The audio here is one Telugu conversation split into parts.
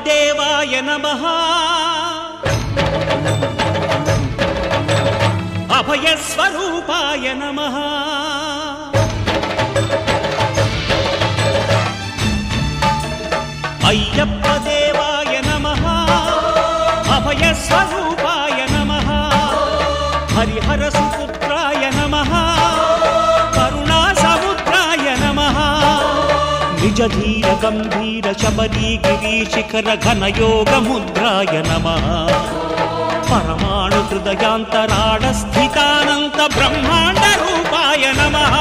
దేవాయ నమః అభయ స్వరూపాయ నమః అయ్యప్ప దేవాయ నమః అభయ స్వరూపాయ నమః హరిహర సుపుత్రాయ నమః కరుణా సముద్రాయ నమః నిజ ధీర గంభీర శబరీ గిరి శిఖర ఘన యోగ ముద్రాయ నమః పరమాణు హృదయాంతరాళ స్థితానంత బ్రహ్మాండ రూపాయ నమః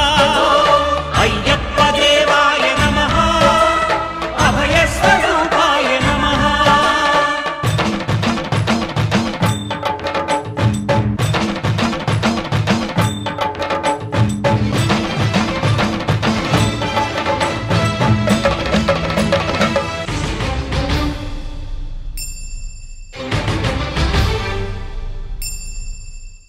అయ్యప్ప దేవాయ నమః అభయ స్వరూపాయ నమః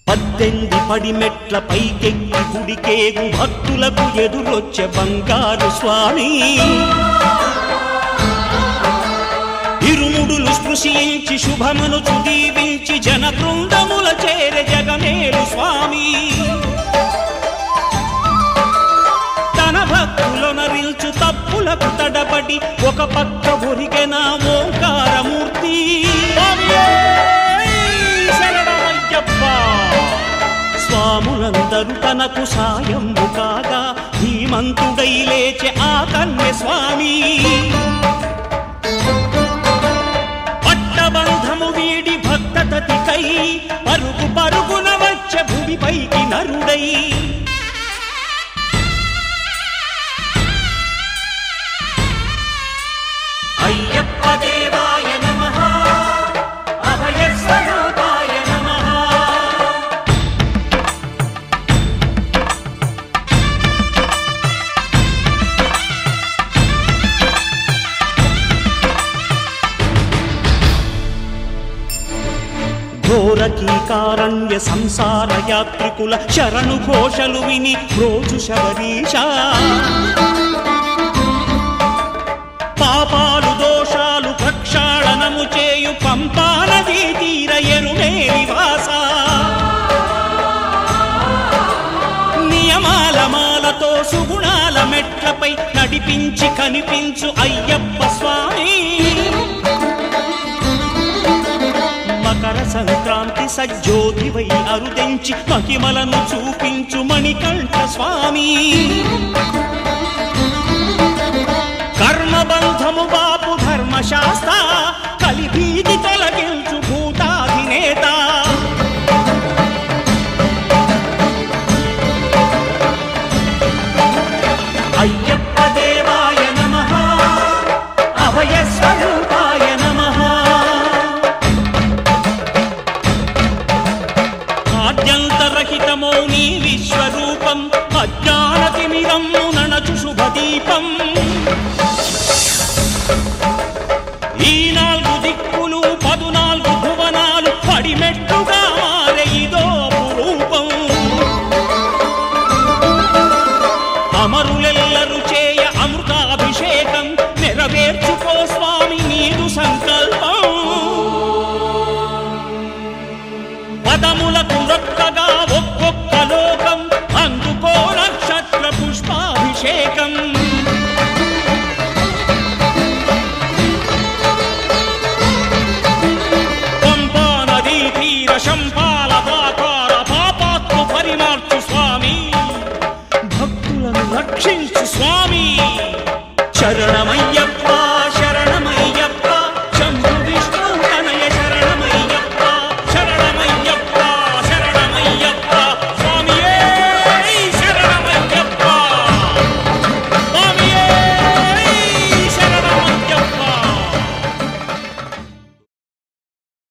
పద్దెనిమిది పడిమెట్ల పైకెక్కి గుడికేగు భక్తులకు ఎదురొచ్చే బంగారు స్వామి ఇరుముడులు స్పృశించి శుభమనుచు దీవించి జన బృందముల చేరే జగమేలు స్వామి తన భక్తులొనరిల్చు తప్పులకు తడబడి ఒక పక్క ఒరిగెన ఓంకారమూర్తి స్వాములందరూ తనకు సాయంబు కాగా ధీమంతుడై లేచే ఆ కన్య స్వామి పట్టబంధము వీడి భక్తతతికై పరుగు పరుగున వచ్చే భూమిపైకి నరుడై అయ్యప్ప దేవాయ నమః అభయ స్వరూపాయ నమః ఘోరకీకారణ్య సంసార యాత్రికుల శరణు ఘోషలు విని రోజు శబరీశ పాపాలు దోషాలు ప్రక్షాళనము చేయు పంపా నదీ తీర ఎరుమేలి వాస నియమాల మాలతో సుగుణాల మెట్లపై నడిపించి కనిపించు అయ్యప్ప స్వామి మకర సంక్రాంతి సజ్జోతివై అరుదెంచి మహిమలను చూపించు మణికంఠ స్వామి కర్మబంధము బాపు ధర్మశాస్త్ర కలిభీతి తొలగించు భూతాధినేత అయ్యప్ప దేవాయ నమః అభయ స్వరూపాయ నమః ఆద్యంతరహితమో నీ విశ్వరూపం అజ్ఞానతిమిరము నణచు శుభదీపం